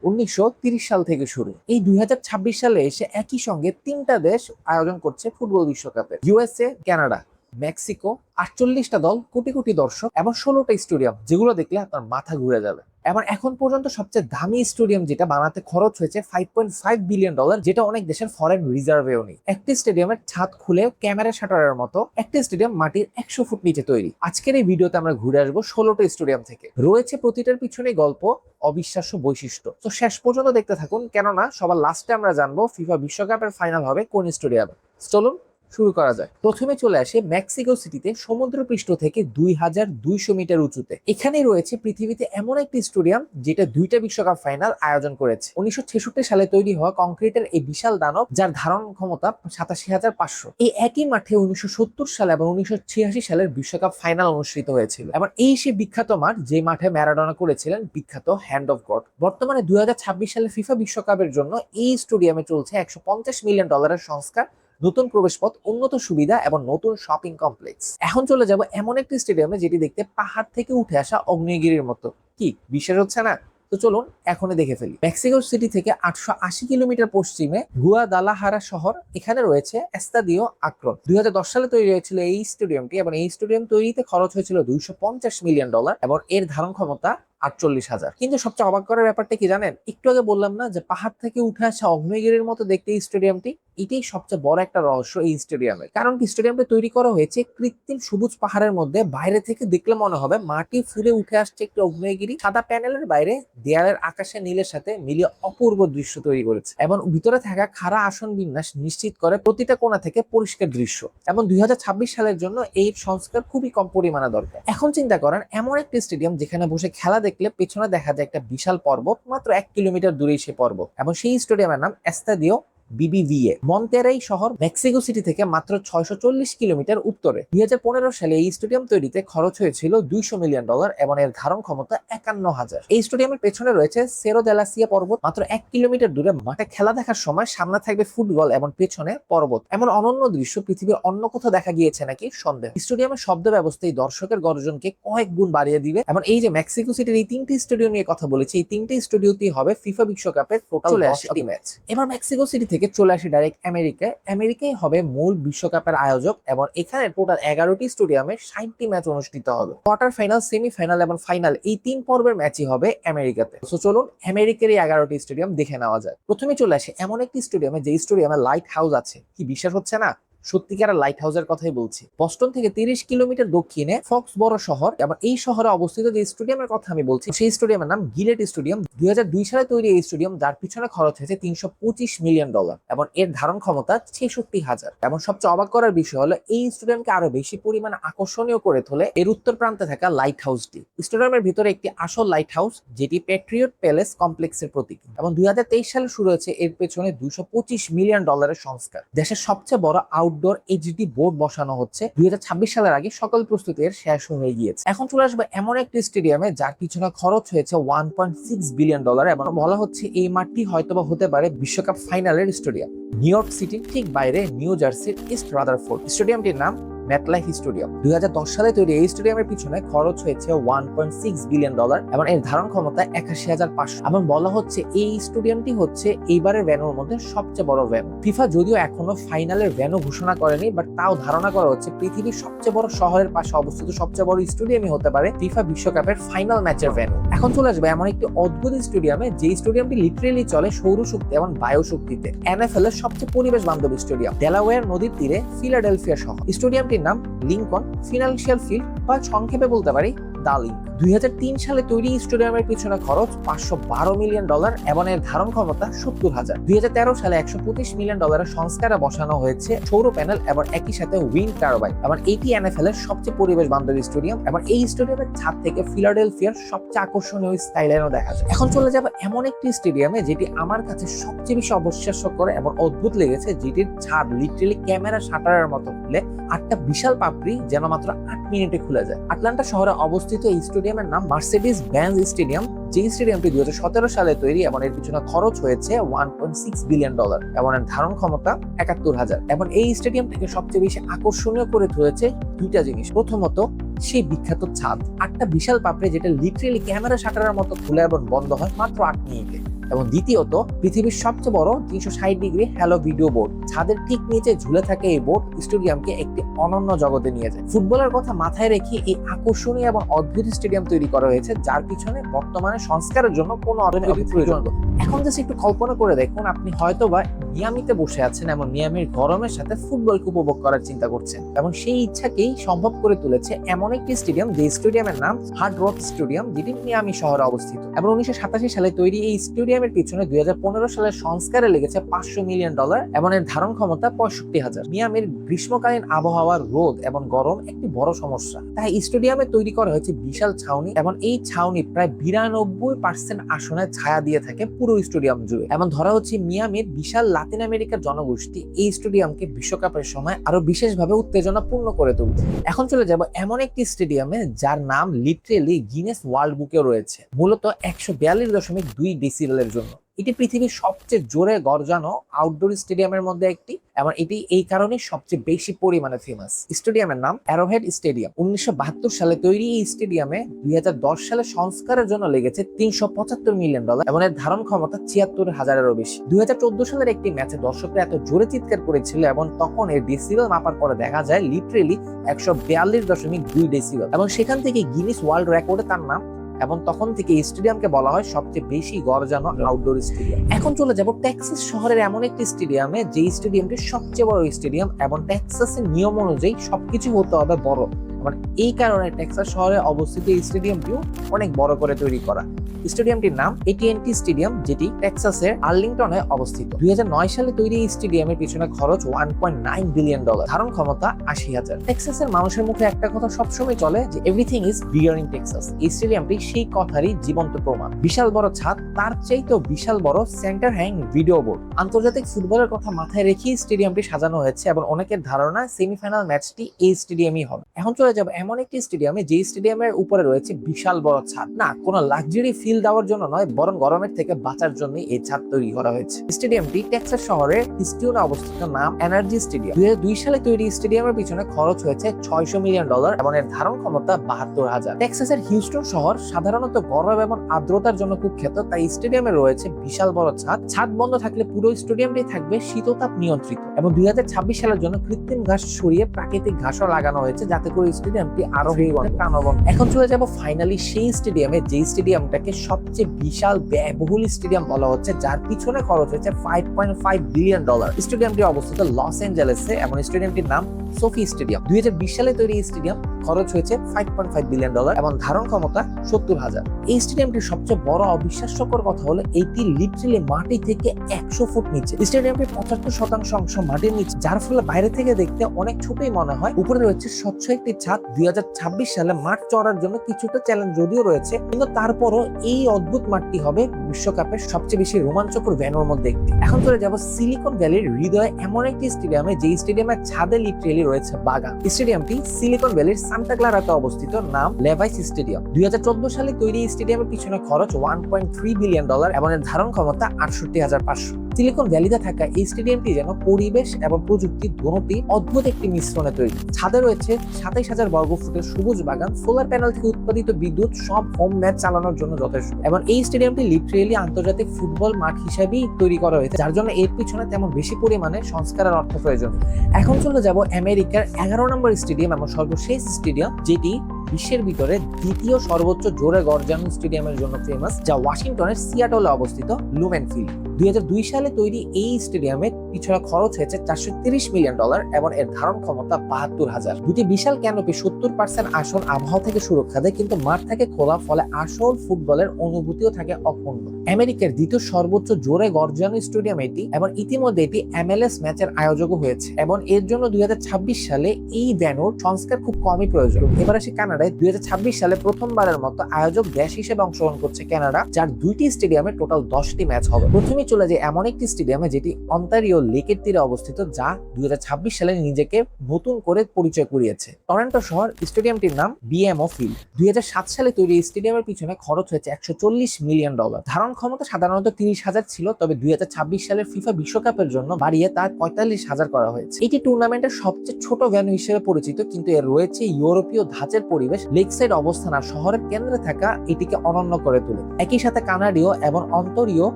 1930 সাল থেকে শুরু। এই 2026 সালে এসে একই সঙ্গে তিনটা দেশ আয়োজন করছে ফুটবল বিশ্বকাপের: ইউএসএ, কানাডা, মেক্সিকো। 48টা দল, কোটি কোটি দর্শক এবং 16টা স্টেডিয়াম, যেগুলো দেখলে আপনার মাথা ঘুরে যাবে। এবং এখন পর্যন্ত সবচেয়ে দামি স্টেডিয়াম যেটা বানাতে খরচ হয়েছে $5.5 বিলিয়ন, যেটা অনেক দেশের ফরেন রিজার্ভেও নেই। একটি স্টেডিয়ামের ছাদ খুলে ক্যামেরা শাটারের মতো একটি স্টেডিয়াম মাটির 100 ফুট নিচে তৈরি। আজকের এই ভিডিওতে আমরা ঘুরে আসবো 16টা স্টেডিয়াম থেকে। রয়েছে প্রতিটার পিছনে গল্প, অবিশ্বাস্য বৈশিষ্ট্য। তো শেষ পর্যন্ত দেখতে থাকুন, কেননা সবার লাস্টে আমরা জানবো ফিফা বিশ্বকাপের ফাইনাল হবে কোন স্টেডিয়ামে। চলুন শুরু করা যায়। প্রথমে চলে আসে মেক্সিকো সিটিতে, সমুদ্রপৃষ্ঠ থেকে 2200 মিটার উঁচুতে। এখানে রয়েছে পৃথিবীতে এমন একটি স্টেডিয়াম যেটা দুইটা বিশ্বকাপ ফাইনাল আয়োজন করেছে। 1966 সালে তৈরি হওয়া কংক্রিটের এই বিশাল দানব, যার ধারণ ক্ষমতা 87,500। এই একই মাঠে 1970 সালে এবং 1986 সালের বিশ্বকাপ ফাইনাল অনুষ্ঠিত হয়েছিল। এবং এই সে বিখ্যাত মাঠ যে মাঠে ম্যারাডোনা করেছিলেন বিখ্যাত হ্যান্ড অফ গড। বর্তমানে 2026 সালে ফিফা বিশ্বকাপের জন্য এই স্টেডিয়ামে চলছে $150 মিলিয়ন সংস্কার, নতুন প্রবেশপথ, উন্নত সুবিধা এবং নতুন শপিং কমপ্লেক্স। এখন চলে যাব এমন একটি স্টেডিয়ামে যেটি দেখতে পাহাড় থেকে উঠে আসা অগ্নেয়গিরির মতো। কি বিশ্বাস হচ্ছে না? তো চলুন এখনই দেখে ফেলি। মেক্সিকো সিটি থেকে 880 কিলোমিটার পশ্চিমে গুয়াদালাহারা শহর, এখানে রয়েছে এস্তাদিও আকরন। 2010 সালে তৈরি হয়েছিল এই স্টেডিয়ামটি এবং এই স্টেডিয়াম তৈরিতে খরচ হয়েছিল $250 মিলিয়ন এবং এর ধারণ ক্ষমতা 48,000। কিন্তু সবচেয়ে অবাক করার ব্যাপারটা কি জানেন? একটু আগে বললাম না যে পাহাড় থেকে উঠে আসা অগ্নেয়গিরির মতো দেখতে এই স্টেডিয়ামটি? এটাই সবচেয়ে বড় একটা রহস্য এই স্টেডিয়ামের। কারণ কি, স্টেডিয়ামটা তৈরি করা হয়েছে কৃত্রিম সবুজ পাহাড়ের মধ্যে। বাইরে থেকে দেখলে মনে হবে মাটি ফুলে উঠে আসছে একটি অগ্নেয়গিরি। সাদা প্যানেলের বাইরে দেয়ালের আকাশে নীলের সাথে মিলিয়ে অপূর্ব দৃশ্য তৈরি করেছে। এবং ভিতরে থাকা খাড়া আসন বিন্যাস নিশ্চিত করে প্রতিটা কোণা থেকে পরিষ্কার দৃশ্য। এবং 2026 সালের জন্য এই সংস্কার খুবই কম পরিমাণে দরকার। এখন চিন্তা করেন, এমন একটি স্টেডিয়াম যেখানে বসে খেলা দেখলে পেছনে দেখা যায় একটা বিশাল পর্বত, মাত্র 1 কিলোমিটার দূরেই সে পর্বত। এবং সেই স্টেডিয়ামের নাম এস্তাদিও বিবিভিএ। মন্তেরাই শহর মেক্সিকো সিটি থেকে মাত্র 640 কিলোমিটার উত্তরে। 2015 সালে এই স্টেডিয়াম তৈরিতে খরচ হয়েছিল $200 মিলিয়ন এবং এর ধারণ ক্ষমতা 51,000। এই স্টেডিয়ামের পেছনে রয়েছে সেরো দেলাসিয়া পর্বত, মাত্র 1 কিলোমিটার দূরে। মাঠে খেলা দেখার সময় সামনে থাকবে ফুটবল এবং পেছনে পর্বত। এমন অনন্য দৃশ্য পৃথিবীর অন্য কোথাও দেখা গিয়েছে নাকি সন্দেহ। স্টেডিয়ামের শব্দ ব্যবস্থা এই দর্শকের গর্জনকে কয়েক গুণ বাড়িয়ে দিবে। এবং এই যে মেক্সিকো সিটির এই তিনটি স্টেডিয়াম নিয়ে কথা বলেছি, এই তিনটি স্টেডিয়ামই হবে ফিফা বিশ্বকাপের টোটাল 10টি ম্যাচ। এবার মেক্সিকো সিটি থেকে চলে আসি ডাইরেক্ট আমেরিকায়। আমেরিকায় হবে মূল বিশ্বকাপের আয়োজক এবং এখানে টোটাল 11টি স্টেডিয়ামে 60টি ম্যাচ অনুষ্ঠিত হবে। কোয়ার্টার ফাইনাল, সেমিফাইনাল এবং ফাইনাল, এই 3 পর্বের ম্যাচই হবে আমেরিকাতে। তো চলুন আমেরিকার এই 11টি স্টেডিয়াম দেখে নেওয়া যায়। প্রথমে চলে আসে এমন একটি স্টেডিয়ামে যে স্টেডিয়ামে লাইট হাউস আছে। কি বিশ্বাস হচ্ছে না? সত্যিকার লাইট হাউসের কথাই বলছি। বস্টন থেকে 30 কিলোমিটার দক্ষিণে ফক্সবরো শহর, এবং এই শহরে অবস্থিত যে স্টেডিয়ামের কথা আমি বলছি সেই স্টেডিয়ামের নাম গিলেট স্টেডিয়াম। 2002 সালে তৈরি এই স্টেডিয়াম, যার পিছনে খরচ হয়েছে $325 মিলিয়ন এবং এর ধারণ ক্ষমতা 66,000। এবং সবচেয়ে অবাক করার বিষয় হলো এই স্টেডিয়ামকে আরো বেশি পরিমাণে আকর্ষণীয় করে তোলে এর উত্তর প্রান্তে থাকা লাইট হাউসটি। স্টেডিয়ামের ভিতরে একটি আসল লাইট হাউস, যেটি প্যাট্রিয়ট প্যালেস কমপ্লেক্সের প্রতীক। এবং 2023 সালে শুরু হয়েছে এর পেছনে $225 মিলিয়ন সংস্কার। দেশের সবচেয়ে বড় আউটডোর এইচডি বোর্ড বসানো হচ্ছে। 2026 সালের আগে সকল প্রস্তুতি এর শেষ হয়ে গিয়েছে। এখন চলে আসবে এমন একটি স্টেডিয়ামে যার পিছনে খরচ হয়েছে $1.6 বিলিয়ন এবং বলা হচ্ছে এই মাঠটি হয়তোবা হতে পারে বিশ্বকাপ ফাইনালের স্টেডিয়াম। নিউ ইয়র্ক সিটির ঠিক বাইরে নিউ জার্সির ইস্ট রাদারফোর্ড। স্টেডিয়ামটির নাম ম্যাটলাইফ স্টেডিয়াম। 2010 সালে তৈরি এই স্টেডিয়ামের পিছনে খরচ হয়েছে $1.6 বিলিয়ন এবং এর ধারণ ক্ষমতা 81,500। এবং বলা হচ্ছে এই স্টেডিয়ামটি হচ্ছে এইবারের ভেন্যুর মধ্যে সবচেয়ে বড় ভেন্যু। ফিফা যদিও এখনো ফাইনালের ভেন্যু ঘোষণা করেনি, বাট তাও ধারণা করা হচ্ছে পৃথিবীর সবচেয়ে বড় শহরের পাশে অবস্থিত সবচেয়ে বড় স্টেডিয়ামই হতে পারে ফিফা বিশ্বকাপের ফাইনাল ম্যাচের ভেন্যু। এখন চলে আসবে এমন একটি অদ্ভুত স্টেডিয়ামে যে স্টেডিয়ামটি লিটারেলি চলে সৌরশক্তি এবং বায়ুশক্তিতে। এনএফএল এর সবচেয়ে পরিবেশ বান্ধব স্টেডিয়াম, ডেলাওয়্যার নদীর তীরে ফিলাডেলফিয়া শহর। স্টেডিয়ামটি নাম লিংকন ফিনান্সিয়াল ফিল্ড, বা সংক্ষেপে বলতে পারি দালিং। 2003 সালে তৈরি স্টেডিয়ামের পিছনে খরচ $512 মিলিয়ন এবং এর ধারণ ক্ষমতা 70,000। 2013 সালে $125 মিলিয়ন সংস্কারে বসানো হয়েছে সৌর প্যানেল এবং একই সাথে উইন্ড টারবাইন। এবং এটি এনএফএল এর সবচেয়ে পরিবেশ বান্ধব স্টেডিয়াম। এবং এই স্টেডিয়ামের ছাদ থেকে ফিলাডেলফিয়ার সবচেয়ে আকর্ষণীয় স্কাইলাইনও দেখা যায়। এখন চলে যাবে এমন একটি স্টেডিয়ামে যেটি আমার কাছে সবচেয়ে বেশি অবিশ্বাস্যকর এবং অদ্ভুত লেগেছে, যেটির ছাদ লিটারেলি ক্যামেরা শাটারের মতো খুলে 8টা বিশাল পাপড়ি যেন মাত্র 8 মিনিটে খুলে যায়। আটলান্টা শহরে অবস্থিত এই স্টেডিয়ামের নাম মার্সেডিস বেঞ্জ স্টেডিয়াম। যে স্টেডিয়ামটি 2017 সালে তৈরি এবং এর পিছনে খরচ হয়েছে $1.6 বিলিয়ন এবং এর ধারণ ক্ষমতা 71,000। এবং এই স্টেডিয়াম থেকে সবচেয়ে বেশি আকর্ষণীয় করে তুলেছে দুইটা জিনিস। প্রথমত, সেই বিখ্যাত ছাদ, 8টা বিশাল পাপড়ি যেটা লিটারেলি ক্যামেরা শাটারের মতো খুলে এবং বন্ধ হয় মাত্র 8 মিনিটে। এবং দ্বিতীয়ত পৃথিবীর সবচেয়ে বড় 360 ডিগ্রি হ্যালো ভিডিও বোর্ড। ছাদের ঠিক নিচে ঝুলে থাকে এই বোর্ড স্টেডিয়ামকে একটি অনন্য জগতে নিয়ে যায়। ফুটবলের কথা মাথায় রেখে এই আকর্ষণীয় এবং অদ্ভুত স্টেডিয়াম তৈরি করা হয়েছে, যার পিছনে বর্তমানে সংস্কারের জন্য কোনো অর্থনৈতিক প্রয়োজন। এখন জাস্ট একটু কল্পনা করে দেখুন, আপনি হয়তোবা মিয়ামিতে বসে আছেন এবং মিয়ামির গরমের সাথে ফুটবলকে উপভোগ করার চিন্তা করছেন, এবং সেই ইচ্ছাকেই সম্ভব করে তুলেছে এমন একটি স্টেডিয়াম যে স্টেডিয়ামের নাম হার্ড রক স্টেডিয়াম, যেটি মিয়ামি শহরে অবস্থিত। এবং 1987 সালে তৈরি এই স্টেডিয়ামের পিছনে 2015 সালের সংস্কারে লেগেছে $500 মিলিয়ন এবং এর ধারণ ক্ষমতা 65,000। মিয়ামির গ্রীষ্মকালীন আবহাওয়ার রোদ এবং গরম একটি বড় সমস্যা, তাই স্টেডিয়ামে তৈরি করা হয়েছে বিশাল ছাউনি, এবং এই ছাউনি প্রায় 92% আসনে ছায়া দিয়ে থাকে পুরো স্টেডিয়াম জুড়ে। এবং ধরা হচ্ছে মিয়ামির বিশাল লাতিন আমেরিকার জনগোষ্ঠী এই স্টেডিয়ামকে বিশ্বকাপের সময় আরো বিশেষভাবে উত্তেজনাপূর্ণ করে তুলবে। এখন চলে যাব এমন একটি স্টেডিয়ামে যার নাম লিটারেলি গিনেস ওয়ার্ল্ড বুকে রয়েছে, মূলত 142.2 ডেসিবেলের জন্য। এটি পৃথিবীর সবচেয়ে জোরে গর্জানো আউটডোর স্টেডিয়ামের মধ্যে একটি, এবং এটি এই কারণে সবচেয়ে বেশি পরিমাণে ফেমাস। স্টেডিয়ামের নাম অ্যারোহেড স্টেডিয়াম। 1972 সালে তৈরি এই স্টেডিয়ামে 2010 সালে সংস্কারের জন্য লেগেছে $375 মিলিয়ন এবং এর ধারণ ক্ষমতা 76,000-এরও বেশি। 2014 সালের একটি ম্যাচে দর্শকরা এত জোরে চিৎকার করেছিল এবং তখন এর ডেসিবেল মাপার পরে দেখা যায় লিটারেলি 142.2 ডেসিবেল, এবং সেখান থেকে গিনেস ওয়ার্ল্ড রেকর্ডে তার নাম, এবং তখন থেকে এই স্টেডিয়ামকে বলা হয় সবচেয়ে বেশি গর্জানো আউটডোর স্টেডিয়াম। এখন চলে যাব টেক্সাস শহরের এমন একটি স্টেডিয়ামে, যে স্টেডিয়ামটি সবচেয়ে বড় স্টেডিয়াম, এবং টেক্সাসের নিয়ম অনুযায়ী সবকিছু হতে হবে বড়, এবং এই কারণে টেক্সাস শহরে অবস্থিত এই স্টেডিয়ামটিও অনেক বড় করে তৈরি করা। স্টেডিয়ামটির নাম AT&T স্টেডিয়াম, যেটি টেক্সাসের আর্লিংটনে অবস্থিত। 2009 সালে তৈরি এই স্টেডিয়ামের পিছনে খরচ $1.9 বিলিয়ন, ধারণ ক্ষমতা 80,000। টেক্সাসের মানুষের মুখে একটা কথা সবসময় চলে যে everything is bigger in Texas. এই স্টেডিয়ামটি সেই কথারই জীবন্ত প্রমাণ। বিশাল বড় ছাদ, তার চাইতেও বিশাল বড় সেন্টার হ্যাং ভিডিও বোর্ড। আন্তর্জাতিক ফুটবলের কথা মাথায় রেখে স্টেডিয়ামটি সাজানো হয়েছে, এবং অনেকের ধারণা সেমিফাইনাল ম্যাচটি এই স্টেডিয়ামই হবে। এখন চলে যাব এমন একটি স্টেডিয়ামে যে স্টেডিয়ামের উপরে রয়েছে বিশাল বড় ছাদ। না, কোনো লাক্সারি ফিল দেওয়ার জন্য নয়, বরং গরমের থেকে বাঁচার জন্য এই ছাদ তৈরি করা হয়েছে। স্টেডিয়ামটি টেক্সাস শহরের হিউস্টনে অবস্থিত, নাম এনার্জি স্টেডিয়াম। 2002 সালে তৈরি স্টেডিয়ামের পিছনে খরচ হয়েছে $600 মিলিয়ন এবং এর ধারণ ক্ষমতা 72,000। টেক্সাসের হিউস্টন শহর সাধারণত গরম এবং আর্দ্রতার জন্য কুখ্যাত, তাই স্টেডিয়ামে রয়েছে বিশাল বড় ছাদ। ছাদ বন্ধ থাকলে পুরো স্টেডিয়ামটি থাকবে শীততাপ নিয়ন্ত্রিত, এবং 2026 সালের জন্য কৃত্রিম ঘাস সরিয়ে প্রাকৃতিক ঘাসও লাগানো হয়েছে, যাতে করে স্টেডিয়ামটি আরো প্রাণবন্ত। এখন চলে যাব ফাইনালি সেই স্টেডিয়ামে, যে স্টেডিয়ামটাকে সবচেয়ে বিশাল ব্যয়বহুল স্টেডিয়াম বলা হচ্ছে, যার পিছনে খরচ হয়েছে $5.5 বিলিয়ন। স্টেডিয়ামটি অবস্থিত লস অ্যাঞ্জেলেসে, এবং স্টেডিয়ামটির নাম সোফি স্টেডিয়াম। 2020 সালে তৈরি এই স্টেডিয়াম, খরচ হয়েছে $5.5 বিলিয়ন এবং ধারণ ক্ষমতা 70,000। এই স্টেডিয়ামটির সবচেয়ে বড় অবিশ্বাস্যকর কথা হলো এটি লিটারালি মাটি থেকে 100 ফুট নিচে। স্টেডিয়ামটির 75% অংশ মাটির নিচে, যার ফলে বাইরে থেকে দেখতে অনেক ছোটই মনে হয়। উপরে রয়েছে স্বচ্ছ একটি ছাদ। 2026 সালে মাঠ চড়ার জন্য কিছুটা চ্যালেঞ্জ যদিও রয়েছে, কিন্তু তারপরও এই অদ্ভুত মাঠটি হবে বিশ্বকাপের সবচেয়ে বেশি রোমাঞ্চকর ভেন্যুর মধ্যে একটি। এখন চলে যাব সিলিকন ভ্যালির হৃদয়ে এমন একটি স্টেডিয়ামে, যে স্টেডিয়ামের ছাদে লিটারালি রয়েছে বাগান। স্টেডিয়ামটি সিলিকন ভ্যালির সান্টা ক্লারাতে অবস্থিত, নাম লেভাইস স্টেডিয়াম। 2014 সালে তৈরি এই স্টেডিয়ামের পিছনে খরচ $1.3 বিলিয়ন এবং এর ধারণ ক্ষমতা 68,500। সিলিকন ভ্যালিতে থাকা এই স্টেডিয়ামটি যেন পরিবেশ এবং প্রযুক্তি দুটোটি অদ্ভুত একটি মিশ্রণে তৈরি। ছাদে রয়েছে 27,000 বর্গ ফুটের সবুজ বাগান, সোলার প্যানেল থেকে উৎপাদিত বিদ্যুৎ সব হোম ম্যাচ চালানোর জন্য যথেষ্ট। এবং এই স্টেডিয়ামটি লিটারেলি আন্তর্জাতিক ফুটবল মাঠ হিসেবেই তৈরি করা হয়েছে, যার জন্য এর পিছনে তেমন বেশি পরিমাণে সংস্কারের অর্থ প্রয়োজন। এখন চলে যাব আমেরিকার 11 নম্বর স্টেডিয়াম এবং সর্বশেষ স্টেডিয়াম, যেটি বিশ্বের ভিতরে দ্বিতীয় সর্বোচ্চ জোরে গর্জানো স্টেডিয়ামের জন্য ফেমাস, যা ওয়াশিংটনের সিয়াটলে অবস্থিত লুমেন ফিল্ড। 2002 সালে তৈরি এই স্টেডিয়ামের পিছনে খরচ হয়েছে $430 মিলিয়ন এবং এর ধারণ ক্ষমতা 72,000। দুটি বিশাল ক্যানোপি 70% আসন আবহাওয়া থেকে সুরক্ষা দেয়, কিন্তু মাঠ থাকে খোলা, ফলে আসল ফুটবলের অনুভূতিও থাকে অপূর্ণ। আমেরিকার দ্বিতীয় সর্বোচ্চ জোরে গর্জানো স্টেডিয়াম এটি, এবং ইতিমধ্যে এটি MLS ম্যাচের আয়োজকও হয়েছে, এবং এর জন্য 2026 সালে এই ভেন্যুর সংস্কার খুব কমই প্রয়োজন। এবার আসি কানাডায়। 2026 সালে প্রথমবারের মতো আয়োজক দেশ হিসেবে অংশগ্রহণ করছে কানাডা, যার 2টি স্টেডিয়ামে টোটাল 10টি ম্যাচ হবে। প্রথমে চলে যায় এমন একটি স্টেডিয়ামে যেটি অন্টারিও লেকের তীরে অবস্থিত, যা 2026 সালে নিজেকে নতুন করে পরিচয় করিয়েছে। টরন্টো শহর স্টেডিয়ামটির নাম BMO ফিল্ড। 2007 সালে তৈরি এই স্টেডিয়ামের পিছনে খরচ হয়েছে $140 মিলিয়ন। ধারণ ক্ষমতা সাধারণত 30,000 ছিল, তবে 2026 সালের ফিফা বিশ্বকাপের জন্য বাড়িয়ে তা 45,000 করা হয়েছে। এটি টুর্নামেন্টের সবচেয়ে ছোট ভেন্যু হিসেবে পরিচিত, কিন্তু এর রয়েছে ইউরোপীয় ধাঁচের পরিবেশ, লেক সাইড অবস্থান আর শহরের কেন্দ্রে থাকা এটিকে অনন্য করে তোলে। একই সাথে কানাডীয় এবং অন্তরীয়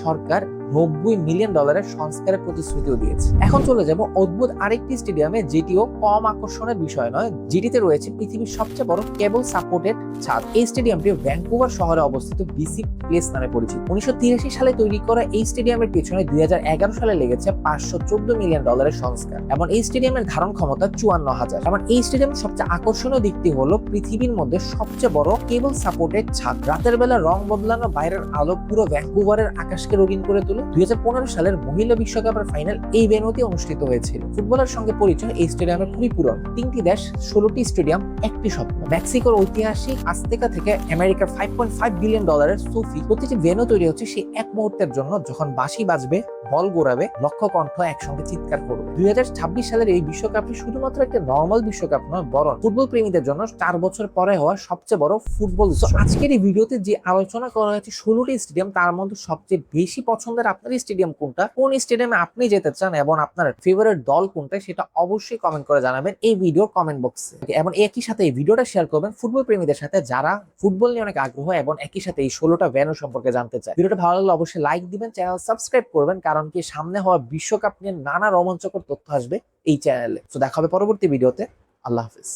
সরকার $90 মিলিয়ন সংস্কারের প্রতিশ্রুতিও দিয়েছে। এখন চলে যাব অদ্ভুত আরেকটি স্টেডিয়ামে, যেটিও কম আকর্ষণের বিষয় নয়, যেটিতে রয়েছে পৃথিবীর সবচেয়ে বড় কেবল সাপোর্টেড ছাদ। এই স্টেডিয়ামটি ভ্যাঙ্কুভার শহরে অবস্থিত BC প্লেস নামে পরিচিত। 1983 সালে তৈরি করা এই স্টেডিয়ামের পেছনে 2011 সালে লেগেছে $514 মিলিয়ন সংস্কার, এবং এই স্টেডিয়ামের ধারণ ক্ষমতা 54,000। এবং এই স্টেডিয়ামের সবচেয়ে আকর্ষণীয় দিকটি হলো পৃথিবীর মধ্যে সবচেয়ে বড় কেবল সাপোর্টেড ছাদ। রাতের বেলা রং বদলানো বাইরের আলো পুরো ভ্যাঙ্কুভারের আকাশকে রঙিন করে তোলে। 2015 সালের মহিলা বিশ্বকাপের ফাইনাল এই ভেন্যুতে অনুষ্ঠিত হয়েছিল। ফুটবলের সঙ্গে পরিচয় এই স্টেডিয়ামের খুবই পুরনো। 3টি দেশ, 16টি স্টেডিয়াম, একটি স্বপ্ন। মেক্সিকোর ঐতিহাসিক আজতেকা থেকে আমেরিকার $5.5 বিলিয়ন সোফি। প্রতিটি ভেন্যু তৈরি হচ্ছে সেই এক মুহূর্তের জন্য যখন বাঁশি বাজবে, বল গোড়াবে, লক্ষ কণ্ঠ একসঙ্গে চিৎকার করবে। 2026 সালের এই বিশ্বকাপটি শুধুমাত্র একটা নর্মাল বিশ্বকাপ নয়, বরং ফুটবল প্রেমীদের জন্য 4 বছর পরে হওয়া সবচেয়ে বড় ফুটবল। আজকের এই ভিডিওতে যে আলোচনা করা হয়েছে 16টি স্টেডিয়াম, তার মধ্যে সবচেয়ে বেশি পছন্দের আপনার স্টেডিয়াম কোনটা, কোন স্টেডিয়ামে আপনি যেতে চান এবং আপনার ফেভারিট দল কোনটা, সেটা অবশ্যই কমেন্ট করে জানাবেন এই ভিডিওর কমেন্ট বক্সে। এবং একই সাথে এই ভিডিওটা শেয়ার করবেন ফুটবল প্রেমীদের সাথে, যারা ফুটবল নিয়ে অনেক আগ্রহ এবং একই সাথে এই 16টা ভেন্যু সম্পর্কে জানতে চায়। ভিডিওটা ভালো লাগলে অবশ্যই লাইক দিবেন, চ্যানেল সাবস্ক্রাইব করবেন, কারণ কি সামনে হওয়া বিশ্বকাপ নিয়ে নানা রোমাঞ্চকর তথ্য আসবে এই চ্যানেলে। তো দেখা হবে পরবর্তী ভিডিওতে। আল্লাহ হাফিজ।